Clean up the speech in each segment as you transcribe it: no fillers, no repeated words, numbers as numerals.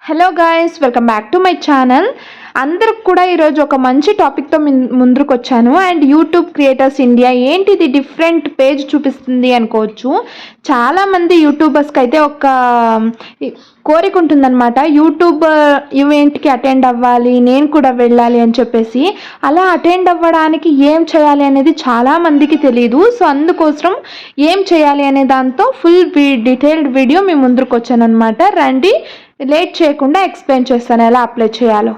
Hello guys, welcome back to my channel. అందరికి కూడా ఈరోజు ఒక మంచి టాపిక్తో ముందుకు వచ్చాను. అండ్ యూట్యూబ్ క్రియేటర్స్ ఇండియా ఏంటిది డిఫరెంట్ పేజ్ చూపిస్తుంది అనుకోవచ్చు. చాలామంది యూట్యూబర్స్కి అయితే ఒక కోరిక ఉంటుందన్నమాట, యూట్యూబ్ ఈవెంట్కి అటెండ్ అవ్వాలి, నేను కూడా వెళ్ళాలి అని చెప్పేసి. అలా అటెండ్ అవ్వడానికి ఏం చేయాలి అనేది చాలామందికి తెలియదు. సో అందుకోసం ఏం చేయాలి అనే దాంతో ఫుల్ డీటెయిల్డ్ వీడియో మీ ముందుకు వచ్చాను అనమాట. రండి, లేట్ చేయకుండా ఎక్స్ప్లెయిన్ చేస్తాను ఎలా అప్లై చేయాలో.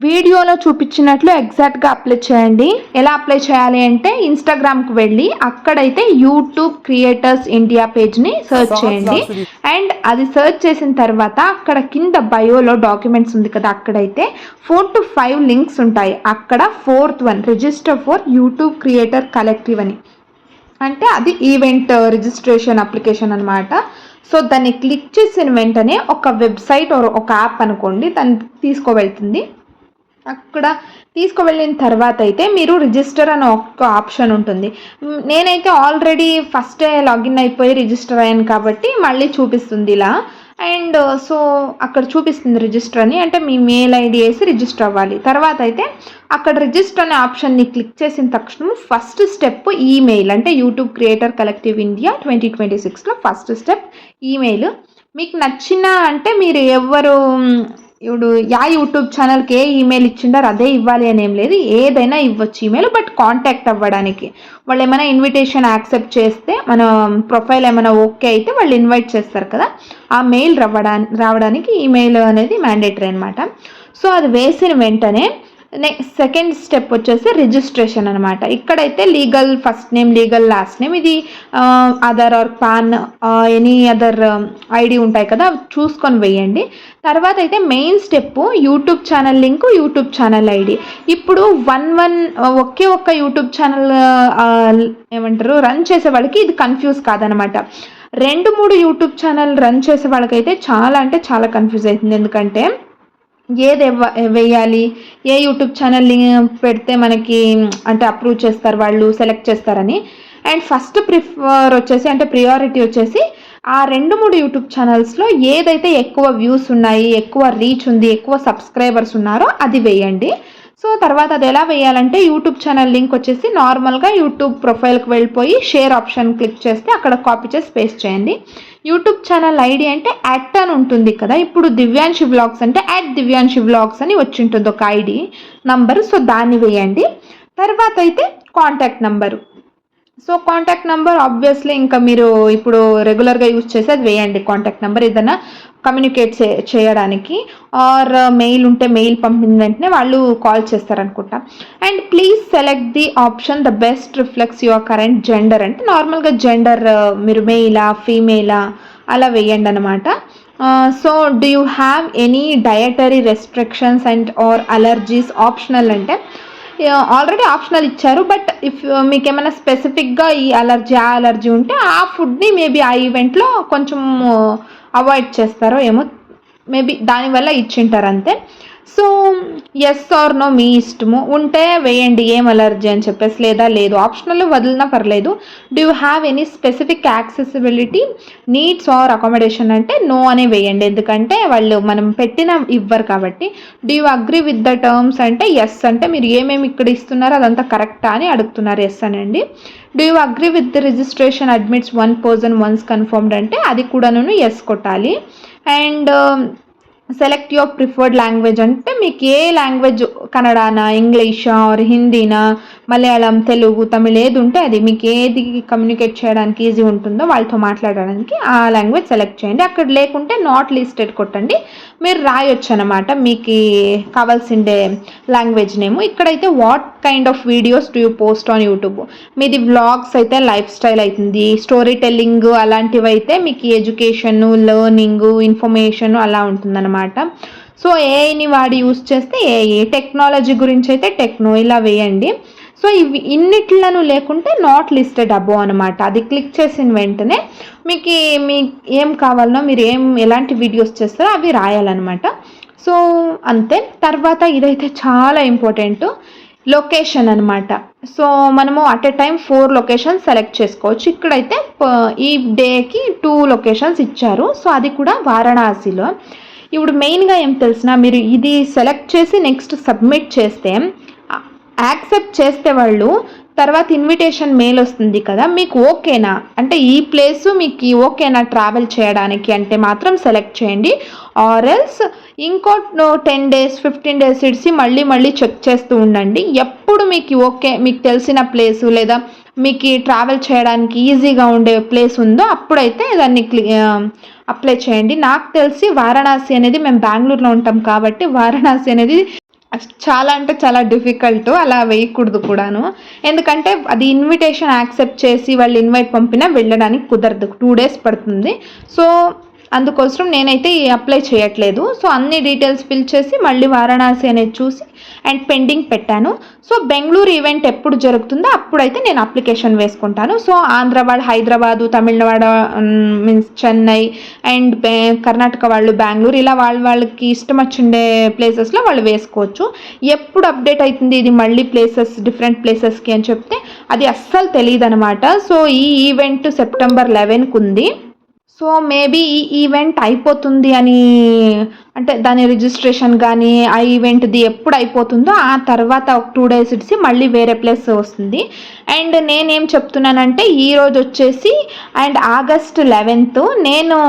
వీడియోలో చూపించినట్లు ఎగ్జాక్ట్గా అప్లై చేయండి. ఎలా అప్లై చేయాలి అంటే ఇన్స్టాగ్రామ్కి వెళ్ళి అక్కడైతే యూట్యూబ్ క్రియేటర్స్ ఇండియా పేజ్ని సెర్చ్ చేయండి. అండ్ అది సెర్చ్ చేసిన తర్వాత అక్కడ కింద బయోలో డాక్యుమెంట్స్ ఉంది కదా, అక్కడైతే 4 to 5 లింక్స్ ఉంటాయి. అక్కడ 4th one register for YouTube creator collective అని, అంటే అది ఈవెంట్ రిజిస్ట్రేషన్ అప్లికేషన్ అనమాట. సో దాన్ని క్లిక్ చేసిన వెంటనే ఒక వెబ్సైట్ ఒక యాప్ అనుకోండి, దాన్ని తీసుకువెళ్తుంది. అక్కడ తీసుకువెళ్ళిన తర్వాత అయితే మీరు రిజిస్టర్ అనే ఒక ఆప్షన్ ఉంటుంది. నేనైతే ఆల్రెడీ ఫస్టే లాగిన్ అయిపోయి రిజిస్టర్ అయ్యాను కాబట్టి మళ్ళీ చూపిస్తుంది ఇలా. అండ్ సో అక్కడ చూపిస్తుంది రిజిస్టర్ అని, అంటే మీ మెయిల్ ఐడి వేసి రిజిస్టర్ అవ్వాలి. తర్వాత అయితే అక్కడ రిజిస్టర్ అనే ఆప్షన్ని క్లిక్ చేసిన తక్షణం ఫస్ట్ స్టెప్ ఈమెయిల్, అంటే యూట్యూబ్ క్రియేటర్ కలెక్టివ్ ఇండియా 2026లో ఫస్ట్ స్టెప్ ఈమెయిల్. మీకు నచ్చిన, అంటే మీరు ఎవరు ఇప్పుడు యూట్యూబ్ ఛానల్కి ఏ ఈమెయిల్ ఇచ్చిండారు అదే ఇవ్వాలి అని ఏం లేదు, ఏదైనా ఇవ్వచ్చు ఈమెయిల్. బట్ కాంటాక్ట్ అవ్వడానికి వాళ్ళు ఏమైనా ఇన్విటేషన్ యాక్సెప్ట్ చేస్తే, మన ప్రొఫైల్ ఏమైనా ఓకే అయితే వాళ్ళు ఇన్వైట్ చేస్తారు కదా, ఆ మెయిల్ రావడానికి ఈమెయిల్ అనేది మ్యాండేటరీ అనమాట. సో అది వేసిన వెంటనే సెకండ్ స్టెప్ వచ్చేసి రిజిస్ట్రేషన్ అనమాట. ఇక్కడైతే legal first name, legal last name, ఇది Aadhaar or PAN any other ID ఉంటాయి కదా, అవి చూసుకొని వేయండి. తర్వాత అయితే main step YouTube channel link, YouTube channel ID. ఇప్పుడు ఒకే ఒక్క యూట్యూబ్ ఛానల్ ఏమంటారు రన్ చేసే వాళ్ళకి ఇది కన్ఫ్యూజ్ కాదనమాట. 2-3 యూట్యూబ్ ఛానల్ రన్ చేసే వాళ్ళకైతే చాలా అంటే చాలా కన్ఫ్యూజ్ అవుతుంది. ఎందుకంటే ఏది వేయాలి, ఏ యూట్యూబ్ ఛానల్ పెడితే మనకి అంటే అప్రూవ్ చేస్తారు వాళ్ళు, సెలెక్ట్ చేస్తారని. అండ్ ఫస్ట్ ప్రిఫర్ వచ్చేసి, అంటే ప్రియారిటీ వచ్చేసి ఆ 2-3 యూట్యూబ్ ఛానల్స్లో ఏదైతే ఎక్కువ వ్యూస్ ఉన్నాయి, ఎక్కువ రీచ్ ఉంది, ఎక్కువ సబ్స్క్రైబర్స్ ఉన్నారో అది వేయండి. సో తర్వాత అది ఎలా వేయాలంటే యూట్యూబ్ ఛానల్ లింక్ వచ్చేసి నార్మల్గా యూట్యూబ్ ప్రొఫైల్కి వెళ్ళిపోయి షేర్ ఆప్షన్ క్లిక్ చేస్తే అక్కడ కాపీ చేసి పేస్ట్ చేయండి. యూట్యూబ్ ఛానల్ ఐడి అంటే @ అని ఉంటుంది కదా, ఇప్పుడు దివ్యాంశి వ్లాగ్స్ అంటే @దివ్యాంశి వ్లాగ్స్ అని వచ్చి ఉంటుంది ఒక ఐడి నంబర్. సో దాన్ని వేయండి. తర్వాత అయితే contact number. So contact number obviously ఇంకా మీరు ఇప్పుడు రెగ్యులర్గా యూజ్ చేసి అది వేయండి. కాంటాక్ట్ నెంబర్ ఏదైనా కమ్యూనికేట్ చేయడానికి, ఆర్ మెయిల్ ఉంటే మెయిల్ పంపిన వెంటనే వాళ్ళు కాల్ చేస్తారనుకుంటా. And please select the option the best reflects your current gender, అంటే నార్మల్గా జెండర్ మీరు మెయిలా ఫీమేలా అలా వేయండి అనమాట. So do you have any dietary restrictions and or allergies, optional అంటే ఆల్రెడీ ఆప్షనల్ ఇచ్చారు. బట్ ఇఫ్ మీకు ఏమైనా స్పెసిఫిక్గా ఈ అలర్జీ ఉంటే ఆ ఫుడ్ని మేబీ ఆ ఈవెంట్లో కొంచెం అవాయిడ్ చేస్తారో ఏమో, మేబీ దానివల్ల ఇచ్చింటారు అంతే. సో ఎస్ ఆర్ నో మీ ఇష్టము, ఉంటే వేయండి ఏం అలర్జీ అని చెప్పేసి, లేదా లేదు ఆప్షనల్ వదిలినా పర్లేదు. Do you have any specific accessibility needs or accommodation అంటే నో అనే వేయండి, ఎందుకంటే వాళ్ళు మనం పెట్టిన ఇవ్వరు కాబట్టి. Do you agree with the terms అంటే ఎస్, అంటే మీరు ఏమేమి ఇక్కడ ఇస్తున్నారో అదంతా కరెక్టా అని అడుగుతున్నారు, ఎస్ అనండి. Do you agree with the registration admits 1 person once confirmed అంటే అది కూడాను ఎస్ కొట్టాలి. And select your preferred language అంటే మీకు ఏ లాంగ్వేజ్, కన్నడనా, ఇంగ్లీషా ఆర్ హిందీనా, మలయాళం, తెలుగు, తమిళ్ ఏది ఉంటే అది, మీకు ఏది కమ్యూనికేట్ చేయడానికి ఈజీ ఉంటుందో వాళ్ళతో మాట్లాడడానికి ఆ లాంగ్వేజ్ సెలెక్ట్ చేయండి. అక్కడ లేకుంటే నాట్ లిస్టెడ్ కొట్టండి, మీరు రాయొచ్చు అనమాట మీకు కావాల్సిండే లాంగ్వేజ్ నేము. ఇక్కడైతే what kind of videos do you post on YouTube, మీది వ్లాగ్స్ అయితే లైఫ్ స్టైల్ అవుతుంది, స్టోరీ టెల్లింగ్ అలాంటివి అయితే మీకు ఎడ్యుకేషన్, లెర్నింగ్, ఇన్ఫర్మేషన్ అలా ఉంటుందన్నమాట. సో ఏఐని వాడి యూస్ చేస్తే ఏఐ, టెక్నాలజీ గురించి అయితే టెక్నో, ఇలా వేయండి. సో ఇవి ఇన్నిట్లను లేకుంటే నాట్ లిస్టెడ్ అబో అనమాట. అది క్లిక్ చేసిన వెంటనే మీకు ఏం కావాలనో, మీరు ఎలాంటి వీడియోస్ చేస్తారో అవి రాయాలన్నమాట. సో అంతే. తర్వాత ఇదైతే చాలా ఇంపార్టెంట్, లొకేషన్ అనమాట. సో మనము at a time 4 locations select చేసుకోవచ్చు. ఇక్కడైతే ఈ డేకి 2 లొకేషన్స్ ఇచ్చారు. సో అది కూడా వారణాసిలో. ఇప్పుడు మెయిన్గా ఏం తెలిసినా, మీరు ఇది సెలెక్ట్ చేసి నెక్స్ట్ సబ్మిట్ చేస్తే, యాక్సెప్ట్ చేస్తే వాళ్ళు తర్వాత ఇన్విటేషన్ మెయిల్ వస్తుంది కదా, మీకు ఓకేనా అంటే ఈ ప్లేసు మీకు ఓకేనా ట్రావెల్ చేయడానికి అంటే మాత్రం సెలెక్ట్ చేయండి. ఆర్ఎల్స్ ఇంకో 10 days 15 days ఇడిసి మళ్ళీ చెక్ చేస్తూ ఉండండి. ఎప్పుడు మీకు ఓకే, మీకు తెలిసిన ప్లేసు లేదా మీకు ట్రావెల్ చేయడానికి ఈజీగా ఉండే ప్లేస్ ఉందో అప్పుడైతే దాన్ని అప్లై చేయండి. నాకు తెలిసి వారణాసి అనేది, మేము బెంగళూరులో ఉంటాం కాబట్టి వారణాసి అనేది చాలా అంటే చాలా డిఫికల్ట్, అలా వేయకూడదు కూడాను. ఎందుకంటే అది ఇన్విటేషన్ యాక్సెప్ట్ చేసి వాళ్ళు ఇన్వైట్ పంపినా వెళ్ళడానికి కుదరదు, 2 days పడుతుంది. సో అందుకోసం నేనైతే అప్లై చేయట్లేదు. సో అన్ని డీటెయిల్స్ ఫిల్ చేసి మళ్ళీ వారణాసి అనేది చూసి అండ్ పెండింగ్ పెట్టాను. సో బెంగళూరు ఈవెంట్ ఎప్పుడు జరుగుతుందో అప్పుడైతే నేను అప్లికేషన్ వేసుకుంటాను. సో ఆంధ్రవాడ్, హైదరాబాదు, తమిళనాడు మీన్స్ చెన్నై అండ్ కర్ణాటక వాళ్ళు బెంగళూరు, ఇలా వాళ్ళకి ఇష్టం వచ్చిండే ప్లేసెస్లో వాళ్ళు వేసుకోవచ్చు. ఎప్పుడు అప్డేట్ అవుతుంది ఇది మళ్ళీ ప్లేసెస్, డిఫరెంట్ ప్లేసెస్కి అని చెప్తే అది అస్సలు తెలియదు అనమాట. సో ఈ ఈవెంట్ September 11th ఉంది. సో మేబీ ఈ ఈవెంట్ అయిపోతుంది అని, అంటే దాని రిజిస్ట్రేషన్ కానీ ఆ ఈవెంట్ది ఎప్పుడు అయిపోతుందో ఆ తర్వాత ఒక 2 days ఇడిసి మళ్ళీ వేరే ప్లేస్ వస్తుంది. అండ్ నేనేం చెప్తున్నానంటే ఈరోజు వచ్చేసి అండ్ August 11th, నేను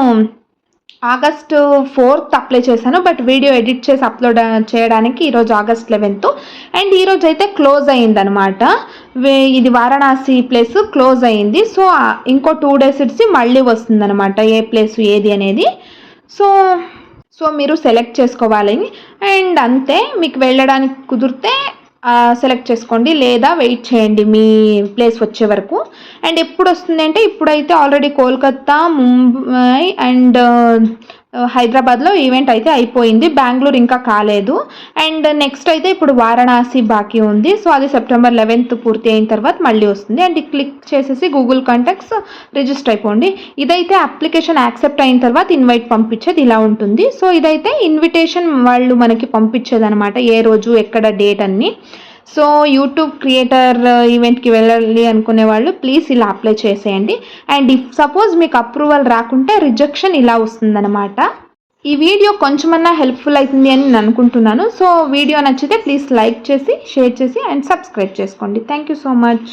August 4th అప్లై చేశాను, బట్ వీడియో ఎడిట్ చేసి అప్లోడ్ చేయడానికి ఈరోజు August 11th. అండ్ ఈరోజు అయితే క్లోజ్ అయ్యిందనమాట. ఇది వారణాసి ప్లేస్ క్లోజ్ అయ్యింది. సో ఇంకో 2 days ఇడిసి మళ్ళీ వస్తుందన్నమాట ఏ ప్లేస్ ఏది అనేది. సో మీరు సెలెక్ట్ చేసుకోవాలి. అండ్ అంతే, మీకు వెళ్ళడానికి కుదిరితే సెలెక్ట్ చేసుకోండి, లేదా వెయిట్ చేయండి మీ ప్లేస్ వచ్చే వరకు. అండ్ ఎప్పుడు వస్తుంది అంటే, ఇప్పుడైతే ఆల్రెడీ కోల్కతా, ముంబై అండ్ హైదరాబాద్లో ఈవెంట్ అయితే అయిపోయింది, బెంగళూరు ఇంకా కాలేదు. అండ్ నెక్స్ట్ అయితే ఇప్పుడు వారణాసి బాకీ ఉంది. సో అది September 11th పూర్తి అయిన తర్వాత మళ్ళీ వస్తుంది. అండ్ క్లిక్ చేసేసి గూగుల్ కాంటాక్ట్స్ రిజిస్టర్ అయిపోండి. ఇదైతే అప్లికేషన్ యాక్సెప్ట్ అయిన తర్వాత ఇన్వైట్ పంపించేది ఇలా ఉంటుంది. సో ఇదైతే ఇన్విటేషన్ వాళ్ళు మనకి పంపించేది అనమాట, ఏ రోజు ఎక్కడ డేట్ అన్ని. సో యూట్యూబ్ క్రియేటర్ ఈవెంట్కి వెళ్ళాలి అనుకునే వాళ్ళు ప్లీజ్ ఇలా అప్లై చేసేయండి. అండ్ ఇఫ్ సపోజ్ మీకు అప్రూవల్ రాకుంటే రిజెక్షన్ ఇలా వస్తుందన్నమాట. ఈ వీడియో కొంచెమన్నా హెల్ప్ఫుల్ అవుతుంది అని నేను అనుకుంటున్నాను. సో వీడియో నచ్చితే ప్లీజ్ లైక్ చేసి, షేర్ చేసి అండ్ సబ్స్క్రైబ్ చేసుకోండి. Thank you so much.